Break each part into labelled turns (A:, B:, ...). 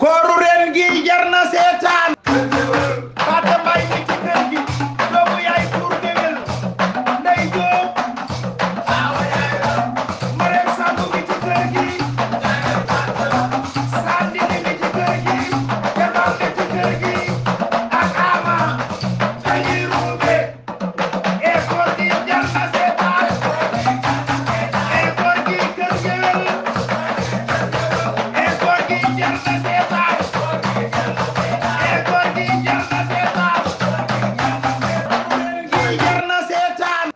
A: kooru ren gi jar na seetaan Fatou Mbaye mi ci kër gi doomu yaay pour géwél Ndey Jóob Marème Samb mi ci kër gi Sandini mi ci kër gi Jamal mi ci kër gi ak Ama dañuy ruube e koor gi jar na seetaan e koor gi kër géwél e koor gi jar na seetaan e koor gi jar na seetaan gi jar na seetaan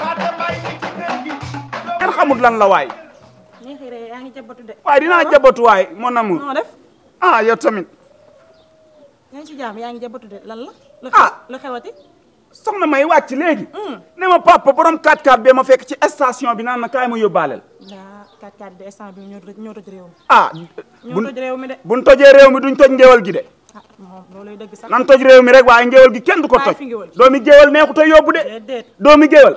A: Fatou Mbaye mi ci kër gi
B: kenn xamut lan la waay
C: neexi rek yaa ngi jabatu de.
B: waaye dinaa jabatu waay mon amour
C: noo def
B: ah yow tamit
C: yaa ngi ci jaam yaa ngi jabatu de lan la.
B: Ah.
C: lu xewati.
B: soxna may wàcc léegi ne ma papa borom 4x4 bee ma fekk ci station bi naan ma kaay ma yóbbaaleel
C: yaa 4x4 de instant bi ñoo toj réew mi.
B: ah
C: ñoo toj réew mi de.
B: buñ tojee réew mi duñ toj ngéwal gi de
C: ah moom loolay dëgg sax.
B: nan toj réew mi rek waaye ngéwal gi kenn du ko
C: Waaye
B: toj
C: fi ngéwal.
B: doomi géwal neexut a yóbbu de
C: déedéet.
B: doomi géwal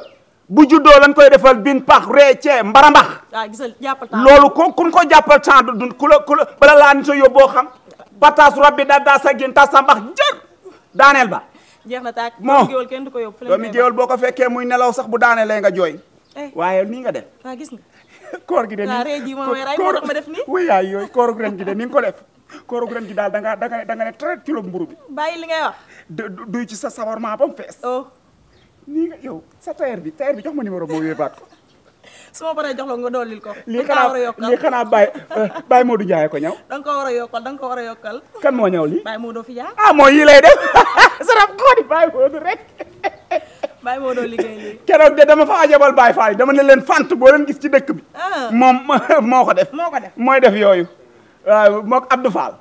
B: bu juddoo lañ koy defal bin pax ree cee mbarambax
C: ah gisal jàppal temps.
B: loolu kun ko jàppal temps du ku la bala laa ni sa yóbboo xam pataasu rabbi daa sa gin tas sa mbax jër daaneel ba
C: jeex na taag.
B: moo
C: géwal kenn du ko yóbbu.
B: doomi géwal boo ko fekkee muy nelaw sax bu daanelee nga jooy waaye nii nga def
C: waa gis nga.
B: koor gi de
C: waaw ree ji moom mooy ray moo tax ma def nii.
B: wuy yaay yooyu koorug ren gi de ni nga ko def koorug ren gi daal da nga ne 30 kilo mburu bi
C: bàyyi li ngay wax.
B: duy ci sa sawarma ba mu fees
C: oh
B: nii nga yow sa tailleur bi jox ma numéro moo wéebaat ko
C: su ma paree jox la nga dollil ko.
B: lii
C: da nga ko war a yokkal
B: lii xanaa Baye Modou Ndiaye ko ñaw
C: da nga ko war a yokkal da nga ko war a yokkal.
B: kan moo ñaw lii
C: Baye Modou fi jaar.
B: ah mooy yii lay def saraf xoodi Baye Modou rek
C: Baye Modou liggéey lii.
B: keroog de dama fa ajabal Baye Fall dama ne leen fant boo leen gis ci dëkk bi moom moo ko def
C: moo ko def.
B: mooy def yooyu waaw mook Abdou Fall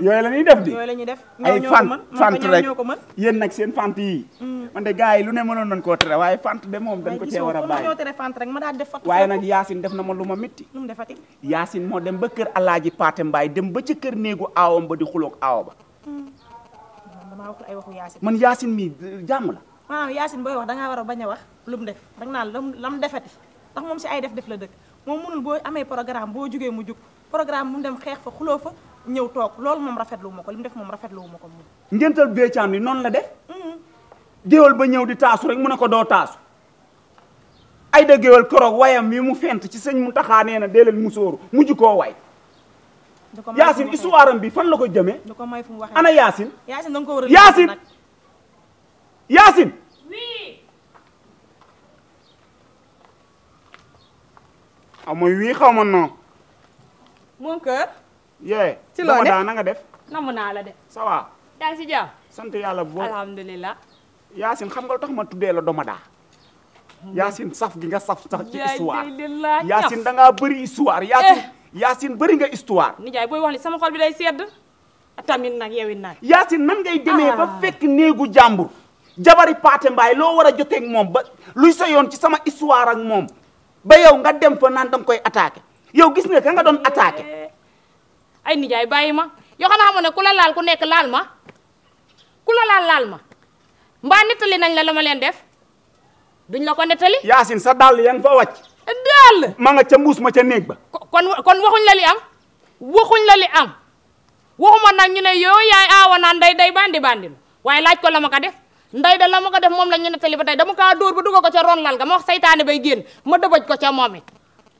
B: yooyu la ñuy def di
C: yooyu la ñuy def.
B: ay
C: ñoo ko mën
B: fant rek
C: ñoo ko mën.
B: yéen nag seen fant yi man de gars yi lu ne mënoon nañ koo tere waaye fant de moom dañ ko cee war a bàyyi
C: ñoo tere fant rek ma daal def fat
B: waaye nag Yacine def na ma lu ma métti
C: nu mu defati.
B: Yacine moo dem ba kër Alaaji Paate Mbaay dem ba ca kër néegu aawam ba di xuloog aawa ba
C: damaa waxul ay waxu Yacine.
B: man Yacine mi jàmm la
C: maanaam Yacine booy wax dangaa war a bañ a wax lu mu def danga naan lam defati ndax moom si ay def la dëkk moom mënul boo amee programme boo jugee mu jug programme mu dem xeex fa xuloo fa ñëw toog loolu moom rafetlu wu ma ko li mu def moom rafetlu wu ma ko moom.
B: ngental béccaam ni noonu la def géwal ba ñëw di taasu rek mu ne ko doo taasu ay da géwal koroog wayam mi mu fent ci sëñ mu taxaa nee na dee leen musóoru mujj koo way
C: da ko may
B: Yacine histoire am bi fan la ko jëmee
C: da ko may fu mu waxee.
B: ana Yacine
C: Yacine da nga ko war a.
B: Yacine Yacine aw mooy wii xaw ma non
D: mon kër.
B: yee
D: ci loo
B: dama
D: ne
B: daa na nga def
D: namm naa la de.
B: ça va
D: yaa ngi si jàmm.
B: sant yàlla bu baax
D: alhamdulilah.
B: Yacine xam nga lu tax ma tuddee la domadaa Yacine saf gi nga saf sax ci histoire Yacine da ngaa bëri histoire Yacine bëri nga histoire
D: nijaay booy wax li sama xol bi day sedd. tamit nag yewin nag.
B: Yacine nan ngay demee ba fekk néegu jàmbur jabari Paate Mbaay loo war a joteeg moom ba luy sa yoon ci sama histoire ak moom ba yow nga dem fa naan danga koy attaqué yow gis nga ka nga doon attaqué
D: ay nijaay bàyyi ma yoo xam ne ku la laal ku nekk laal ma ku la laal ma mbaa nettali nañ la ma leen def duñ la ko nettali.
B: Yacine sa dàll yan fa wàcc
D: dàll
B: ma nga ca mbuus ma ca néeg ba
D: kon waxuñ la li am waxuñ la li am waxuma nag ñu ne yoo yaay aawa naan day bandi waaye laaj ko la ma ko def nday da la ma ko def moom la ñu nettali ba tey dama kaa dóor ba dugal ko ca ron lal ga ma wax saytaane bay génn ma dëbëj ko ca moom it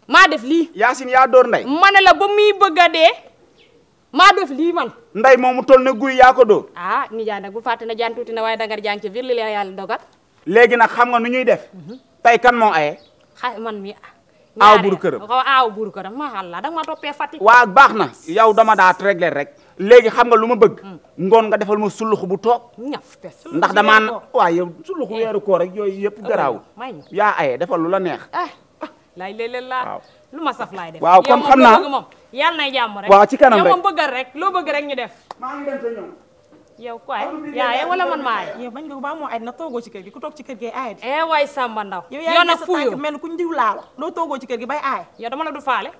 D: maa def lii.
B: Yacine yaa dóor nday
D: ma ne la ba muy bëgg a dee maa def lii man.
B: nday moomu toll ne guy yaa ko dóor
D: ah nijaay nag bu fàtte na jaan tuuti na waaye dangar jaan ci biir li la yàlla dogal.
B: léegi nag xam nga nu ñuy def tey kan moo aye
D: man mi
B: aaw buru këram
D: aaw buru këram maa Allah danga ma toppee Fatick.
B: waa baax na yow dama daa réglé rek léegi xam nga lu ma bëgg ngoon nga defal ma suluxu bu toog
D: ñaf
B: ndax damaa waaw yow suluxu weeru koor rek yooyu yëpp garaaw yaa aye defal lu la neex
D: laay léeg-léeg laa lu ma saf laay def
B: waaw comme xam naa
D: moom yàlla nay jàmm rek
B: waaw ci kanam rek
D: yow moom bëggal rek loo bëgg rek ñu def
B: maa ngi dem te ñëw
D: yow koy yaaye wala man maaye
C: yow bañ nga ko ba moo ay na toogoo ci kër gi ku toog ci kër gi ay di
D: waay Samba Ndaw
C: yow
D: nag fuyu
C: mel ku ndiw laalo doo toogoo ci kër gi bay aay
D: yow dama la du faale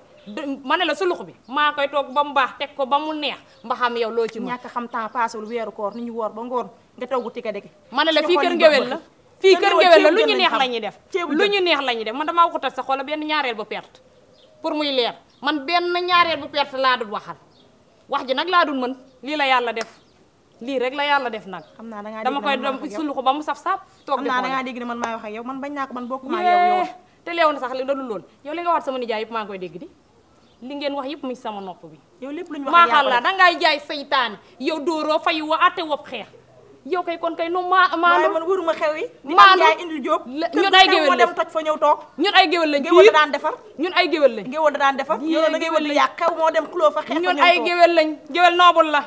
D: ma ne la sulux bi maa koy toog ba mu baax teg ko ba mu neex mba xam yow loo ci mën
C: ñàkk xam temps passewul weeru koor ni ñu woor ba ngoon nga toogu tika deke
D: ma ne la fii kër ngewel la fii kër ngewel la lu ñu neex la ñuy def lu ñu neex la ñuy def man damaa waxutal sa xoola benn ñaareel bu perte pour muy leer man benn ñaareel bu perte laa dul waxal wax ji nag laa dul mën lii la yàlla def lii rek la yàlla def nag
C: xam naa da ngaa
D: dama koy dem sulu ko ba mu saf-saf toog
C: xam naa da ngaa dégg ne man maay wax ak yow man bañ naa ko man bokkuma ak yow
D: te leew na sax li dalul lool yow li nga wax sama nijaay yëpp maa ngi koy dégg di li ngeen wax yëpp mu sama nopp bi
C: yow lépp lu ñu wax
D: maa xalla dangay jaay seytaane yow dóoroo fayu wa atte wopp xeex yow kay kon kay nu maa
C: waaye man wëruma xew yi di
D: maanu
C: jaay indil jóob
D: ñun ay géwél
C: moo dem toj fa ñëw toog
D: ñun ay géwél lañ
C: géwél da daan defar
D: ñun ay géwél lañ
C: géwél da daan defar yow la géwél li yàq xew moo dem xuloo fa xeex fa
D: ñun
C: ñëw
D: ay
C: toog
D: géwél lañ géwél noobul la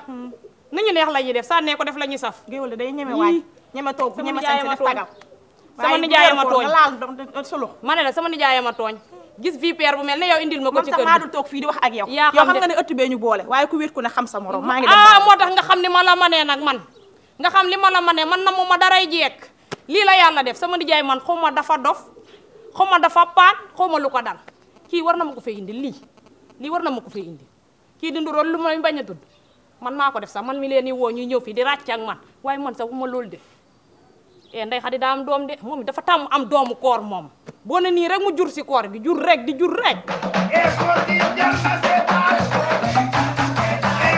D: nu ñu neex la ñuy def sànnee ko def la ñuy saf
C: géwél da day ñeme waaj ñeme toog ñeme sañ si def tagal
D: sama nijaay ma tooñ
C: laal sulu
D: ma ne la sama nijaay ma tooñ gis vie père bu mel ne yow indil ma ko ci kër gi
C: maa dul toog fii di wax ak yow
D: yaa
C: yow
D: xam
C: xam nga ne ëtt bee ñu boole waaye ku wéet ku ne xam sa morom maa ngi
D: moo tax nga xam ni ma la manee nag man nga xam li ma la manee man na mu ma daray jeek lii la yàlla def sama nijaay man xaw ma dafa dof xaw ma dafa paan xaw ma lu ko dal kii war na ma ko fee indi lii war na ma ko fee indi kii di nduroon lu may bañ a tudd man maa ko def sax man mi leen di woo ñuy ñëw fii di ràcc ak man waaye man sax bu ma loolu def Ndey Xadi daa am doom de moom dafa tàmm am doomu koor moom boo ne nii rek mu jur si koor gi jur rek di jur rek
A: koor gi jar na seetaan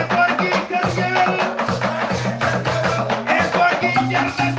A: koor gi kër géwél koor gi jar na